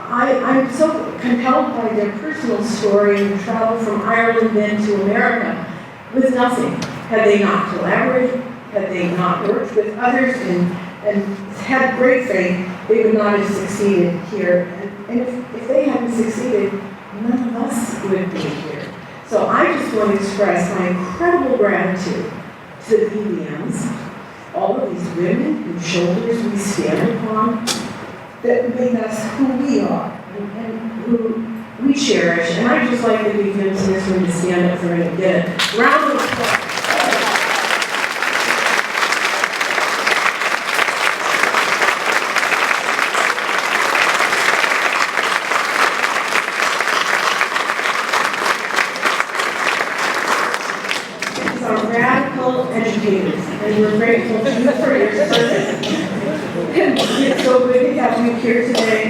I'm so compelled by their personal story and travel from Ireland then to America with nothing. Had they not collaborated, had they not worked with others and had great faith, they would not have succeeded here. And if they hadn't succeeded, none of us would be here. So I just want to express my incredible gratitude to the BBMs, all of these women whose shoulders we stand upon, that make us who we are and who we cherish. And I'd just like the BBMs in this room to stand up for it again. Round of applause. Educators, and we're grateful to you for your service. It's so good to have you here today.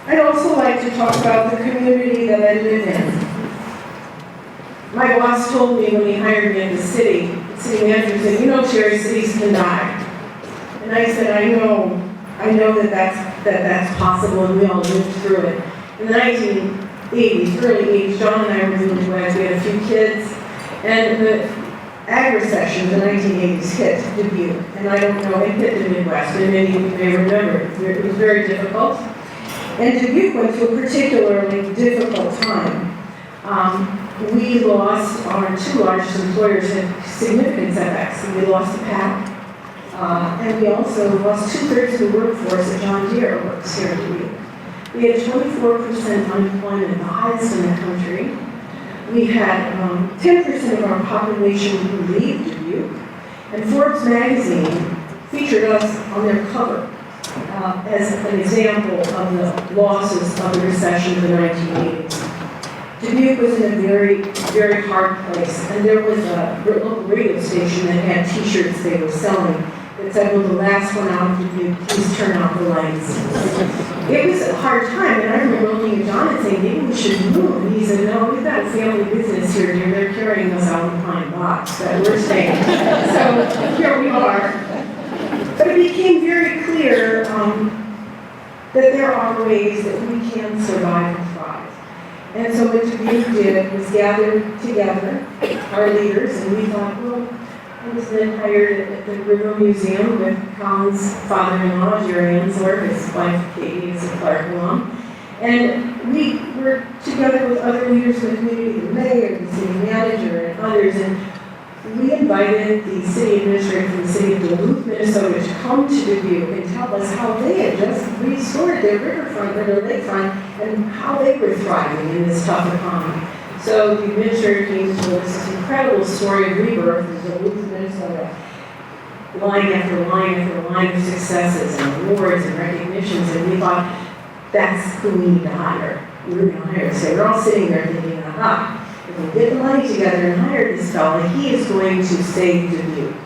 I'd also like to talk about the community that I live in. My boss told me when he hired me in the city manager said, you know, Terry, cities can die. And I said, I know that that's possible, and we all lived through it. In the 1980s, early 80s, John and I were moving west. We had a few kids. And the ag recession in the 1980s hit Dubuque, and I don't know, it hit the Midwest, and many of you may remember, it was very difficult. And Dubuque went through a particularly difficult time. We lost our two largest employers had significant setbacks. We lost the PAC, and we also lost 2/3 of the workforce at John Deere works here in Dubuque. We had 24% unemployment, the highest in the country. We had 10% of our population who leave Dubuque, and Forbes magazine featured us on their cover as an example of the losses of the recession of the 1980s. Dubuque was in a very, very hard place, and there was a local radio station that had t-shirts they were selling that said, well, the last one out of Dubuque, please turn out the lights. It was a hard time, and I remember looking at John and saying, maybe we should move. And he said, no, we've got a family business here, dear. They're carrying us out in pine box, that we're staying. So here we are. But it became very clear that there are ways that we can survive and thrive. And so what Dubuque did was gather together our leaders, and we thought, well, I was then hired at the River Museum with Colin's father-in-law, Jerry Ensler, his wife Katie is a Clark alum. And we were together with other leaders in the community, the mayor, the city manager, and others, and we invited the city administrator from the city of Duluth, Minnesota, to come to Dubuque and tell us how they had just restored their riverfront or their lakefront and how they were thriving in this tough economy. So the administrator came to us this incredible story of rebirth in Duluth, Minnesota, line after line after line of successes and awards and recognitions, and we thought, that's who we need to hire. We were going to hire. So we're all sitting there thinking, if we get the money together and hire this fellow, he is going to save Dubuque.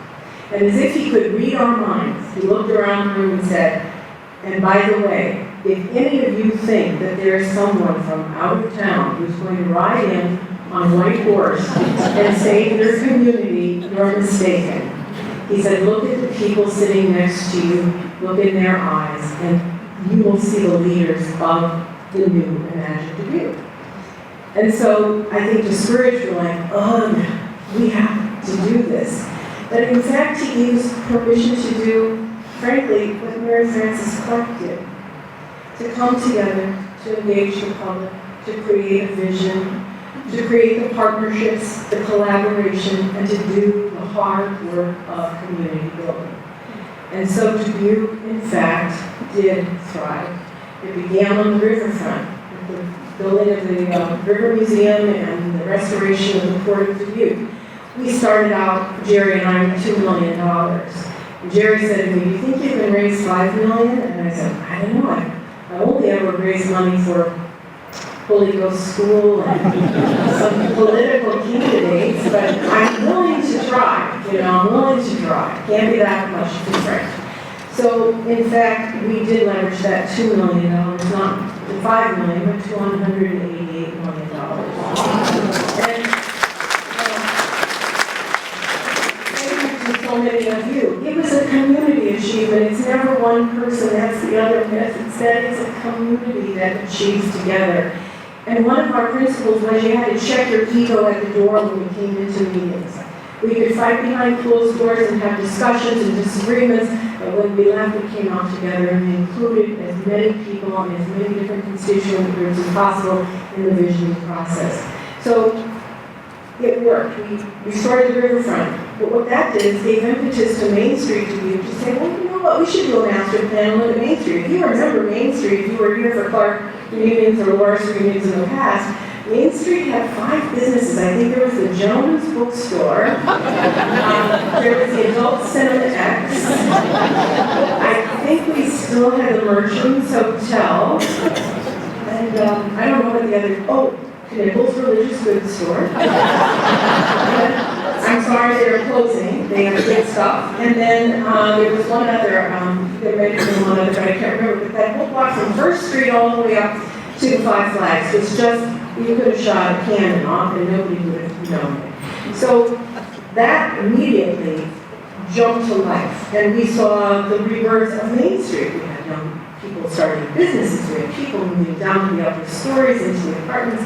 And as if he could read our minds, he looked around the room and said, and by the way, if any of you think that there is someone from out of town who's going to ride in on a white horse and save your community, you're mistaken. He said, look at the people sitting next to you, look in their eyes, and you will see the leaders of the new Imagine Dubuque. And so I think discouraged, we're like, we have to do this. But in fact, he gave us permission to do, frankly, what Mary Frances Clark did. To come together, to engage the public, to create a vision, to create the partnerships, the collaboration, and to do the hard work of community building. And so Dubuque, in fact, did thrive. It began on the riverfront, with the building of the River Museum and the restoration of the Port of Dubuque. We started out, Jerry and I, with $2 million. And Jerry said to me, "Do you think you can raise $5 million?" And I said, "I don't know. I only ever raised money for Holy Ghost School and some political candidates, but I'm willing to try. I'm willing to try. Can't be that much different." So, in fact, we did leverage that $2 million, not to $5 million, but to $188 million. And thank you to so many of you. It was a community achievement. It's never one person, that's the other myth. It's a community that achieves together. And one of our principles was you had to check your ego at the door when we came into meetings. We could fight behind closed doors and have discussions and disagreements, but when we left, we came out together and we included as many people and as many different constituent groups as possible in the visioning process. So it worked. We restored the riverfront. But what that did is gave impetus to Main Street to say, well, you know what, we should do a master plan and look at Main Street. If you remember Main Street, if you were here for Clark reunions or Loris reunions in the past, Main Street had 5 businesses. I think there was the Gentleman's Bookstore, there was the Adult Cinema X, I think we still had the Merchants Hotel, and I don't know what the other, Knibble's Religious Goods Store. I'm sorry, they were closing. They have good stuff. And then there was one other, there might have been one other, but I can't remember. But that whole block from First Street all the way up to the Five Flags was just, you could have shot a cannon off and nobody would have known it. So that immediately jumped to life. And we saw the rebirth of Main Street. We had young people starting businesses. We had people moving down to the upper stories into the apartments.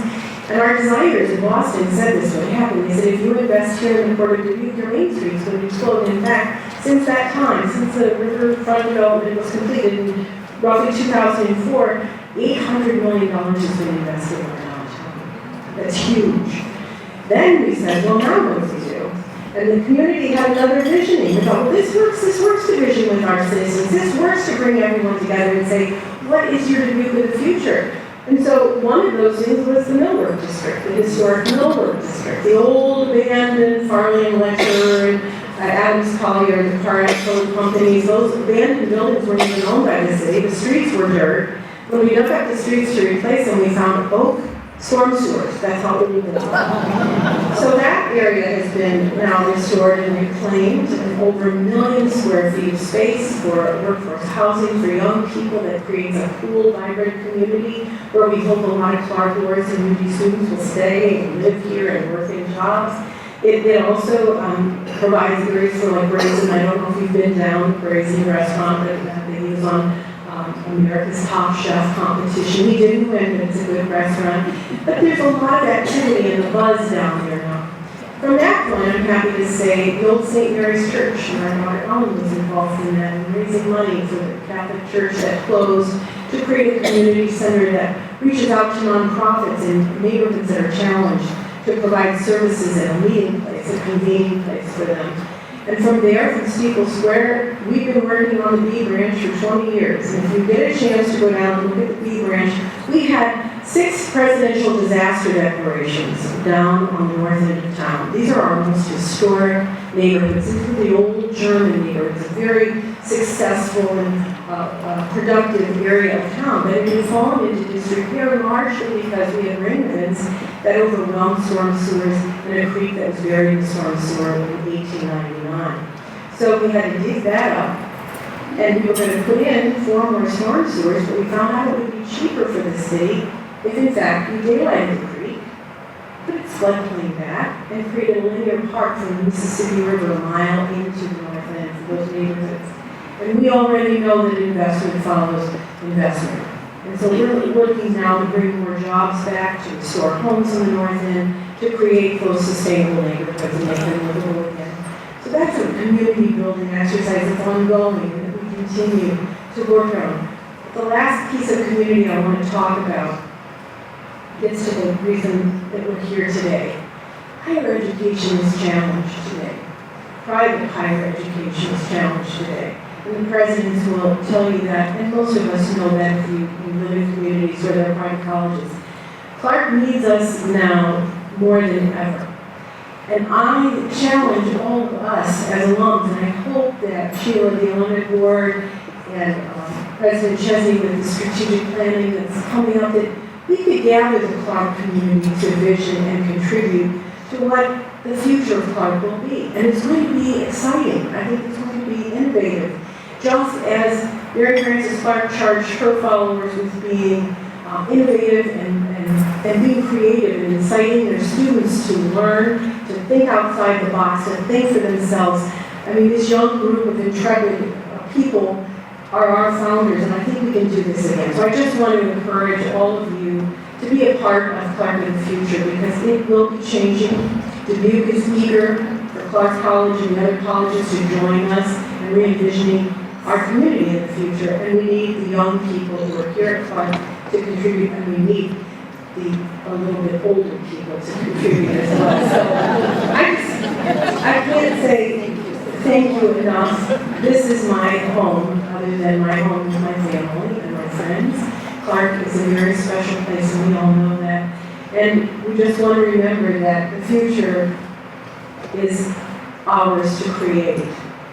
And our designers in Boston said this would happen. They said, if you invest here in the Port of Dubuque, your Main Street is going to explode. In fact, since that time, since the riverfront development was completed in roughly 2004, $800 million has been invested in our downtown. That's huge. Then we said, well, now what do we do? And the community had another visioning. We thought, well, this works to vision with our citizens. This works to bring everyone together and say, what is your Dubuque of the future? And so one of those things was the Millwork District, the historic Millwork District, the old abandoned Farley and Lecter and Adams Collier, the car expo companies. Those abandoned buildings weren't even owned by the city. The streets were dirt. When we dug up the streets to replace them, we found oak storm sewers. That's how we did it. So that area has been now restored and reclaimed, and over 1 million square feet of space for workforce housing for young people that creates a cool, vibrant community where we hope a lot of Clark Lords and UD students will stay and live here and work in jobs. It also provides areas for like Brazen. I don't know if you've been down to Brazen restaurant that they use on America's Top Chef competition. He didn't win, but it's a good restaurant. But there's a lot of activity and the buzz down there now. From that point, I'm happy to say the old St. Mary's Church, and our daughter Ellen was involved in that, and raising money for the Catholic Church that closed to create a community center that reaches out to nonprofits in neighborhoods that are challenged to provide services and a meeting place, a convening place for them. And from there, from Steeple Square, we've been working on the B Branch for 20 years. And if you get a chance to go down and look at the B Branch, we had 6 presidential disaster declarations down on the north end of town. These are our most historic neighborhoods. These are the old German neighborhoods, a very successful and productive area of town. But it had fallen into disrepair largely because we had rain events that overwhelmed storm sewers and a creek that was buried in storm sewer in 1899. So we had to dig that up, and we were going to put in 4 more storm sewers, but we found out it would be cheaper for the city if in fact we daylighted the creek, put its floodplain back, and create a linear park from the Mississippi River a mile into the north end for those neighborhoods. And we already know that investment follows investment. And so we're looking now to bring more jobs back, to restore homes on the north end, to create those sustainable neighborhoods and make them livable again. So that's a community building exercise that's ongoing and that we continue to work on. The last piece of community I want to talk about gets to the reason that we're here today. Higher education is challenged today. Private higher education is challenged today. And the presidents will tell you that, and most of us know that if you live in communities where there are private colleges. Clark needs us now more than ever. And I challenge all of us as alums, and I hope that Sheila, the alumni board, and President Chesney with the strategic planning that's coming up, that we could gather the Clark community to vision and contribute to what the future of Clark will be. And it's going to be exciting. I think it's going to be innovative. Just as Mary Frances Clark charged her followers with being innovative and being creative and inciting their students to learn, to think outside the box, to think for themselves. I mean, this young group of intrepid people are our founders, and I think we can do this again. So I just want to encourage all of you to be a part of Clark in the future, because it will be changing. Dubuque is eager for Clark College and the other colleges to join us in re-envisioning our community in the future, and we need the young people who are here at Clark to contribute, and we need a little bit older people to contribute as well. So I can't say thank you enough. This is my home, other than my home with my family and my friends. Clark is a very special place, and we all know that. And we just want to remember that the future is ours to create.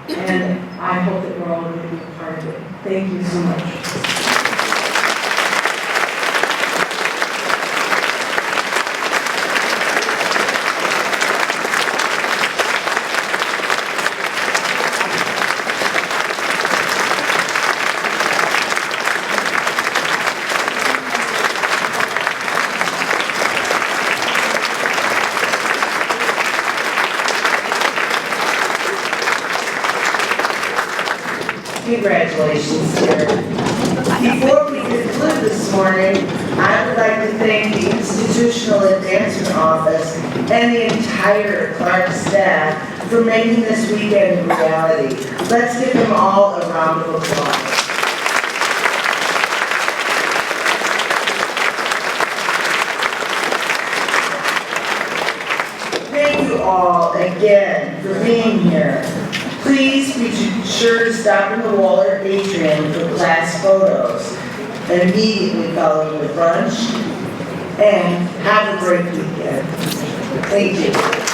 And I hope that we're all going to be a part of it. Thank you so much. Congratulations, sir. Before we conclude this morning, I would like to thank the Institutional Advancement Office and the entire Clark staff for making this weekend a reality. Let's give them all a round of applause. Thank you all again for being here. Please be sure to stop in the Waller Atrium for class photos immediately following the brunch, and have a great weekend. Thank you.